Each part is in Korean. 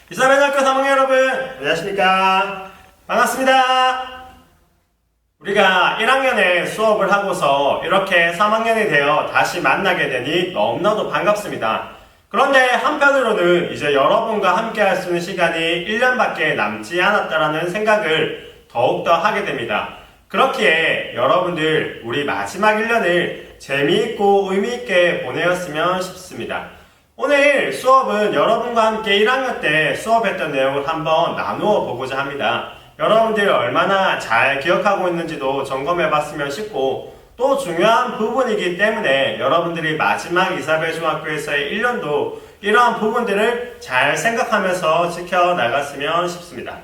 이사벨학교 3학년 여러분, 안녕하십니까? 반갑습니다. 우리가 1학년에 수업을 하고서 이렇게 3학년이 되어 다시 만나게 되니 너무나도 반갑습니다. 그런데 한편으로는 이제 여러분과 함께 할 수 있는 시간이 1년밖에 남지 않았다라는 생각을 더욱더 하게 됩니다. 그렇기에 여러분들 우리 마지막 1년을 재미있고 의미있게 보내었으면 싶습니다. 오늘 수업은 여러분과 함께 1학년 때 수업했던 내용을 한번 나누어 보고자 합니다. 여러분들 얼마나 잘 기억하고 있는지도 점검해 봤으면 싶고 또 중요한 부분이기 때문에 여러분들이 마지막 이사벨 중학교에서의 1년도 이러한 부분들을 잘 생각하면서 지켜나갔으면 싶습니다.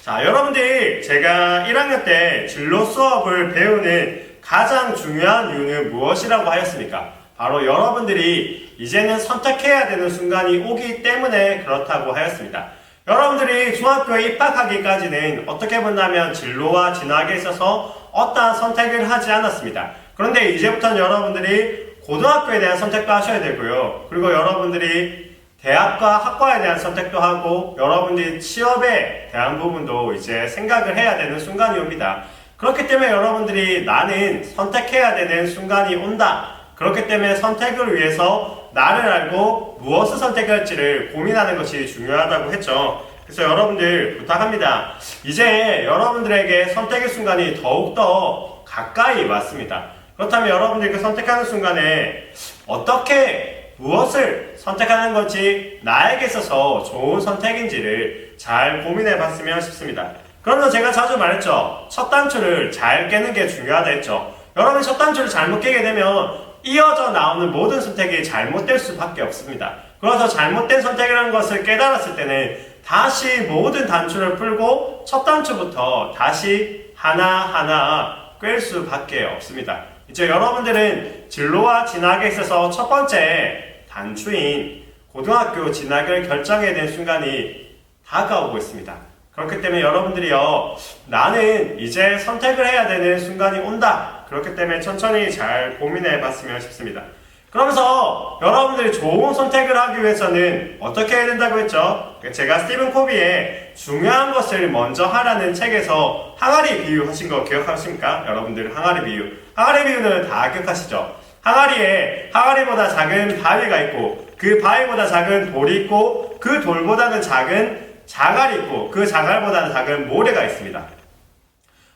자, 여러분들이 제가 1학년 때 진로 수업을 배우는 가장 중요한 이유는 무엇이라고 하였습니까? 바로 여러분들이 이제는 선택해야 되는 순간이 오기 때문에 그렇다고 하였습니다. 여러분들이 중학교에 입학하기까지는 어떻게 본다면 진로와 진학에 있어서 어떠한 선택을 하지 않았습니다. 그런데 이제부터는 여러분들이 고등학교에 대한 선택도 하셔야 되고요. 그리고 여러분들이 대학과 학과에 대한 선택도 하고 여러분들이 취업에 대한 부분도 이제 생각을 해야 되는 순간이 옵니다. 그렇기 때문에 여러분들이 나는 선택해야 되는 순간이 온다. 그렇기 때문에 선택을 위해서 나를 알고 무엇을 선택할지를 고민하는 것이 중요하다고 했죠. 그래서 여러분들 부탁합니다. 이제 여러분들에게 선택의 순간이 더욱더 가까이 왔습니다. 그렇다면 여러분들이 그 선택하는 순간에 어떻게 무엇을 선택하는 것이 나에게 있어서 좋은 선택인지를 잘 고민해 봤으면 싶습니다. 그러면 제가 자주 말했죠. 첫 단추를 잘 깨는 게 중요하다 했죠. 여러분이 첫 단추를 잘못 깨게 되면 이어져 나오는 모든 선택이 잘못될 수밖에 없습니다. 그래서 잘못된 선택이라는 것을 깨달았을 때는 다시 모든 단추를 풀고 첫 단추부터 다시 하나하나 꿰 수밖에 없습니다. 이제 여러분들은 진로와 진학에 있어서 첫 번째 단추인 고등학교 진학을 결정해야 되는 순간이 다가오고 있습니다. 그렇기 때문에 여러분들이요, 나는 이제 선택을 해야 되는 순간이 온다. 그렇기 때문에 천천히 잘 고민해 봤으면 싶습니다. 그러면서 여러분들이 좋은 선택을 하기 위해서는 어떻게 해야 된다고 했죠? 제가 스티븐 코비의 중요한 것을 먼저 하라는 책에서 항아리 비유 하신 거 기억하십니까? 여러분들 항아리 비유. 항아리 비유는 다 기억하시죠? 항아리에 항아리보다 작은 바위가 있고 그 바위보다 작은 돌이 있고 그 돌보다는 작은 자갈이 있고 그 자갈보다는 작은 모래가 있습니다.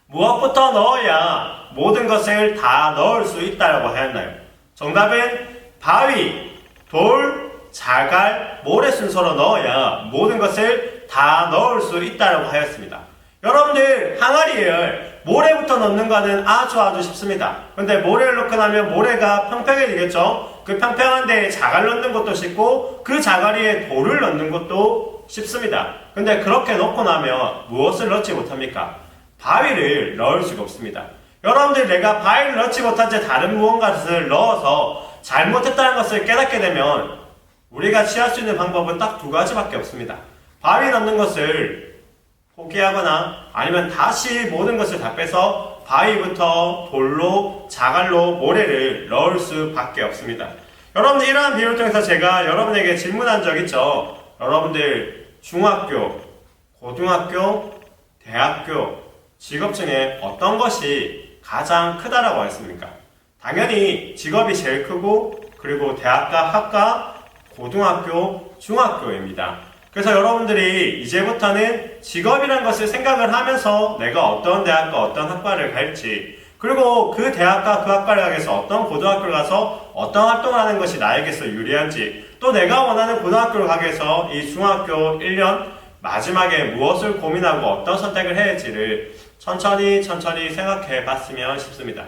무엇부터 넣어야 모든 것을 다 넣을 수 있다고 하였나요? 정답은 바위, 돌, 자갈, 모래 순서로 넣어야 모든 것을 다 넣을 수 있다고 하였습니다. 여러분들 항아리에 모래부터 넣는 거는 아주 쉽습니다. 근데 모래를 넣고 나면 모래가 평평해지겠죠? 그 평평한 데에 자갈 넣는 것도 쉽고 그 자갈 위에 돌을 넣는 것도 쉽습니다. 근데 그렇게 넣고 나면 무엇을 넣지 못합니까? 바위를 넣을 수가 없습니다. 여러분들 내가 바위를 넣지 못한 채 다른 무언가를 넣어서 잘못했다는 것을 깨닫게 되면 우리가 취할 수 있는 방법은 딱 두 가지밖에 없습니다. 바위 넣는 것을 포기하거나 아니면 다시 모든 것을 다 빼서 바위부터 돌로 자갈로 모래를 넣을 수밖에 없습니다. 여러분들 이러한 비유를 통해서 제가 여러분에게 질문한 적 있죠. 여러분들 중학교, 고등학교, 대학교, 직업 중에 어떤 것이 가장 크다라고 했습니까? 당연히 직업이 제일 크고 그리고 대학과 학과, 고등학교, 중학교입니다. 그래서 여러분들이 이제부터는 직업이라는 것을 생각을 하면서 내가 어떤 대학과 어떤 학과를 갈지 그리고 그 대학과 그 학과를 가기 위해서 어떤 고등학교를 가서 어떤 활동을 하는 것이 나에게서 유리한지 또 내가 원하는 고등학교를 가기 위해서 이 중학교 1년 마지막에 무엇을 고민하고 어떤 선택을 해야 할지를 천천히 생각해 봤으면 싶습니다.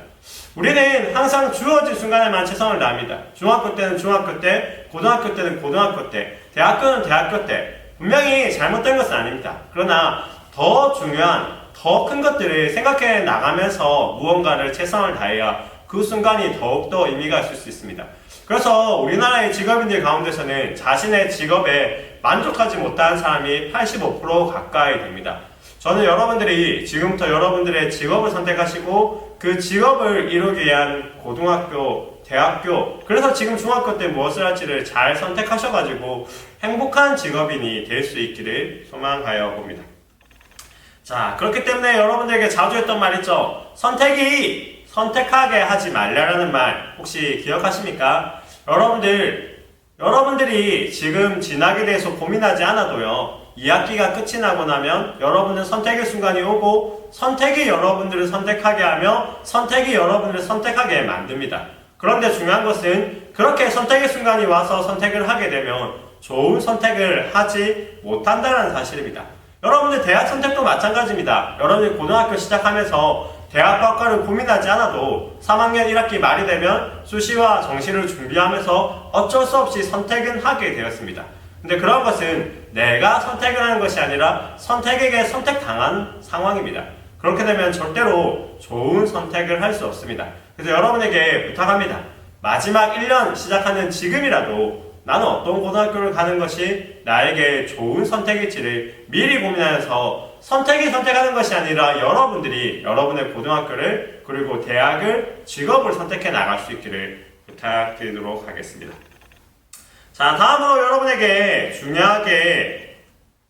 우리는 항상 주어진 순간에만 최선을 다합니다. 중학교 때는 중학교 때, 고등학교 때는 고등학교 때, 대학교는 대학교 때. 분명히 잘못된 것은 아닙니다. 그러나 더 중요한, 더 큰 것들을 생각해 나가면서 무언가를 최선을 다해야 그 순간이 더욱더 의미가 있을 수 있습니다. 그래서 우리나라의 직업인들 가운데서는 자신의 직업에 만족하지 못하는 사람이 85% 가까이 됩니다. 저는 여러분들이 지금부터 여러분들의 직업을 선택하시고 그 직업을 이루기 위한 고등학교, 대학교, 그래서 지금 중학교 때 무엇을 할지를 잘 선택하셔가지고 행복한 직업인이 될 수 있기를 소망하여 봅니다. 자, 그렇기 때문에 여러분들에게 자주 했던 말 있죠? 선택하게 하지 말라라는 말 혹시 기억하십니까? 여러분들이 지금 진학에 대해서 고민하지 않아도요, 2학기가 끝이 나고 나면 여러분들 선택의 순간이 오고 선택이 여러분들을 선택하게 하며 선택이 여러분들을 선택하게 만듭니다. 그런데 중요한 것은 그렇게 선택의 순간이 와서 선택을 하게 되면 좋은 선택을 하지 못한다는 사실입니다. 여러분들 대학 선택도 마찬가지입니다. 여러분들 고등학교 시작하면서 대학과를 고민하지 않아도 3학년 1학기 말이 되면 수시와 정시를 준비하면서 어쩔 수 없이 선택은 하게 되었습니다. 근데 그런 것은 내가 선택을 하는 것이 아니라 선택에게 선택당한 상황입니다. 그렇게 되면 절대로 좋은 선택을 할 수 없습니다. 그래서 여러분에게 부탁합니다. 마지막 1년 시작하는 지금이라도 나는 어떤 고등학교를 가는 것이 나에게 좋은 선택일지를 미리 고민하여서 선택하는 것이 아니라 여러분들이 여러분의 고등학교를 그리고 대학을 직업을 선택해 나갈 수 있기를 부탁드리도록 하겠습니다. 자, 다음으로 여러분에게 중요하게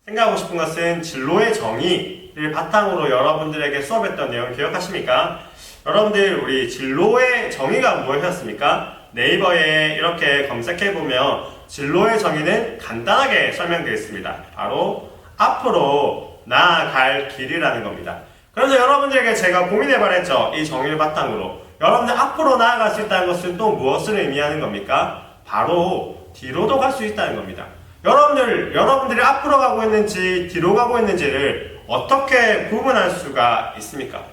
생각하고 싶은 것은 진로의 정의를 바탕으로 여러분들에게 수업했던 내용 기억하십니까? 여러분들 우리 진로의 정의가 무엇이었습니까? 네이버에 이렇게 검색해보면 진로의 정의는 간단하게 설명되어 있습니다. 바로 앞으로 나아갈 길이라는 겁니다. 그래서 여러분들에게 제가 고민해봤죠. 이 정의를 바탕으로. 여러분들 앞으로 나아갈 수 있다는 것은 또 무엇을 의미하는 겁니까? 바로 뒤로도 갈 수 있다는 겁니다. 여러분들이 앞으로 가고 있는지 뒤로 가고 있는지를 어떻게 구분할 수가 있습니까?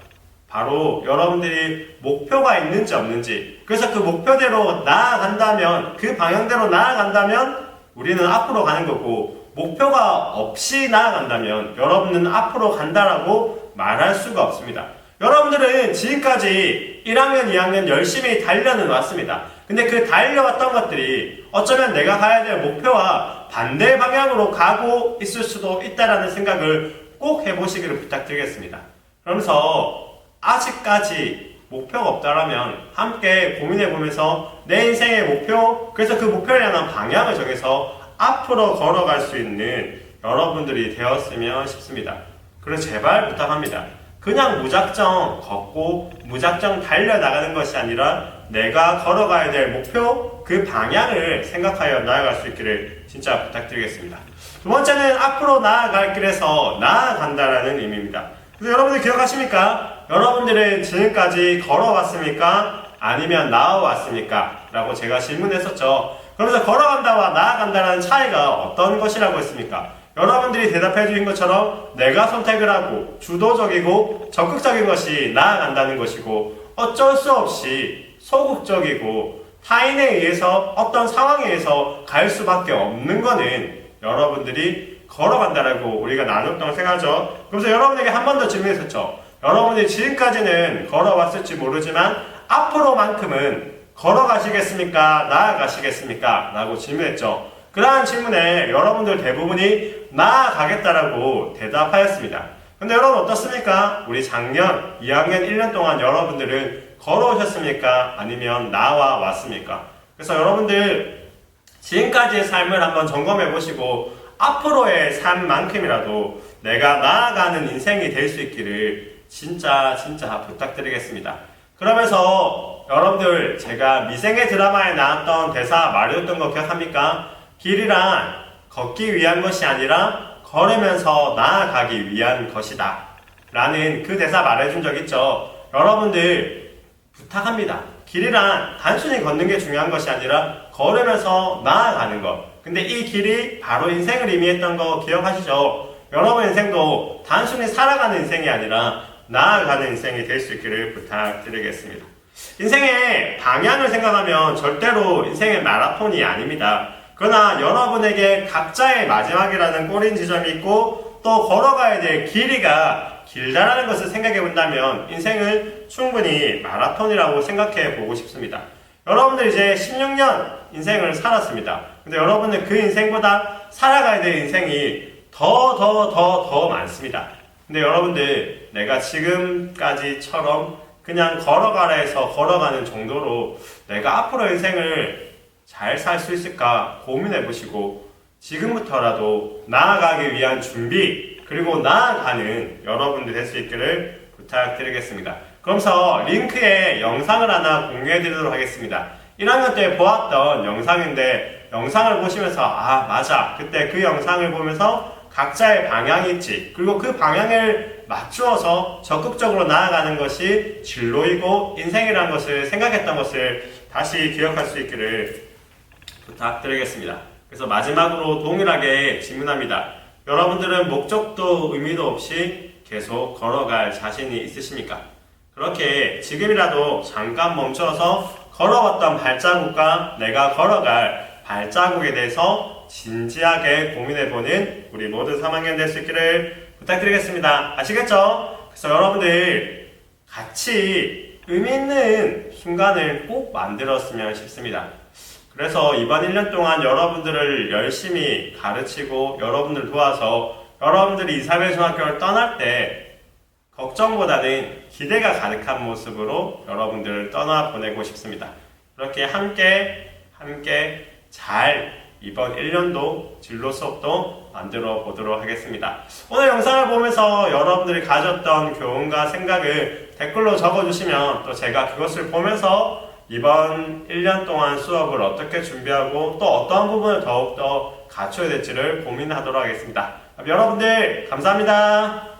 바로 여러분들이 목표가 있는지 없는지, 그래서 그 목표대로 나아간다면, 그 방향대로 나아간다면 우리는 앞으로 가는 거고, 목표가 없이 나아간다면 여러분은 앞으로 간다라고 말할 수가 없습니다. 여러분들은 지금까지 1학년, 2학년 열심히 달려는 왔습니다. 근데 그 달려왔던 것들이 어쩌면 내가 가야 될 목표와 반대 방향으로 가고 있을 수도 있다라는 생각을 꼭 해보시기를 부탁드리겠습니다. 그러면서 아직까지 목표가 없다라면 함께 고민해보면서 내 인생의 목표, 그래서 그 목표를 향한 방향을 정해서 앞으로 걸어갈 수 있는 여러분들이 되었으면 싶습니다. 그래서 제발 부탁합니다. 그냥 무작정 걷고 무작정 달려나가는 것이 아니라 내가 걸어가야 될 목표, 그 방향을 생각하여 나아갈 수 있기를 진짜 부탁드리겠습니다. 두 번째는 앞으로 나아갈 길에서 나아간다라는 의미입니다. 그래서 여러분들 기억하십니까? 여러분들은 지금까지 걸어왔습니까? 아니면 나아왔습니까? 라고 제가 질문했었죠. 그러면서 걸어간다와 나아간다는 차이가 어떤 것이라고 했습니까? 여러분들이 대답해 주신 것처럼 내가 선택을 하고 주도적이고 적극적인 것이 나아간다는 것이고, 어쩔 수 없이 소극적이고 타인에 의해서 어떤 상황에 의해서 갈 수밖에 없는 거는 여러분들이 걸어간다라고 우리가 나눴다고 생각하죠. 그래서 여러분에게 한 번 더 질문했었죠. 여러분이 지금까지는 걸어왔을지 모르지만 앞으로만큼은 걸어가시겠습니까? 나아가시겠습니까? 라고 질문했죠. 그러한 질문에 여러분들 대부분이 나아가겠다라고 대답하였습니다. 근데 여러분 어떻습니까? 우리 작년 2학년 1년 동안 여러분들은 걸어오셨습니까? 아니면 나와 왔습니까? 그래서 여러분들 지금까지의 삶을 한번 점검해 보시고 앞으로의 삶만큼이라도 내가 나아가는 인생이 될 수 있기를 진짜 부탁드리겠습니다. 그러면서 여러분들 제가 미생의 드라마에 나왔던 대사 말해줬던 거 기억합니까? 길이란 걷기 위한 것이 아니라 걸으면서 나아가기 위한 것이다 라는 그 대사 말해준 적 있죠. 여러분들 부탁합니다. 길이란 단순히 걷는 게 중요한 것이 아니라 걸으면서 나아가는 것. 근데 이 길이 바로 인생을 의미했던 거 기억하시죠? 여러분 인생도 단순히 살아가는 인생이 아니라 나아가는 인생이 될 수 있기를 부탁드리겠습니다. 인생의 방향을 생각하면 절대로 인생의 마라톤이 아닙니다. 그러나 여러분에게 각자의 마지막이라는 꼬린 지점이 있고 또 걸어가야 될 길이가 길다라는 것을 생각해 본다면 인생을 충분히 마라톤이라고 생각해 보고 싶습니다. 여러분들 이제 16년 인생을 살았습니다. 근데 여러분은 그 인생보다 살아가야 될 인생이 더 많습니다. 근데 여러분들 내가 지금까지처럼 그냥 걸어가라 해서 걸어가는 정도로 내가 앞으로 인생을 잘 살 수 있을까 고민해 보시고 지금부터라도 나아가기 위한 준비 그리고 나아가는 여러분들 될 수 있기를 부탁드리겠습니다. 그러면서 링크에 영상을 하나 공유해 드리도록 하겠습니다. 1학년 때 보았던 영상인데 영상을 보시면서 아 맞아 그때 그 영상을 보면서 각자의 방향이 있지 그리고 그 방향을 맞추어서 적극적으로 나아가는 것이 진로이고 인생이라는 것을 생각했던 것을 다시 기억할 수 있기를 부탁드리겠습니다. 그래서 마지막으로 동일하게 질문합니다. 여러분들은 목적도 의미도 없이 계속 걸어갈 자신이 있으십니까? 그렇게 지금이라도 잠깐 멈춰서 걸어왔던 발자국과 내가 걸어갈 발자국에 대해서 진지하게 고민해보는 우리 모든 3학년 될 수 있기를 부탁드리겠습니다. 아시겠죠? 그래서 여러분들 같이 의미있는 순간을 꼭 만들었으면 싶습니다. 그래서 이번 1년 동안 여러분들을 열심히 가르치고 여러분들 도와서 여러분들이 이사벨 중학교를 떠날 때 걱정보다는 기대가 가득한 모습으로 여러분들을 떠나보내고 싶습니다. 그렇게 함께 잘 이번 1년도 진로 수업도 만들어 보도록 하겠습니다. 오늘 영상을 보면서 여러분들이 가졌던 교훈과 생각을 댓글로 적어주시면 또 제가 그것을 보면서 이번 1년 동안 수업을 어떻게 준비하고 또 어떠한 부분을 더욱더 갖춰야 될지를 고민하도록 하겠습니다. 여러분들 감사합니다.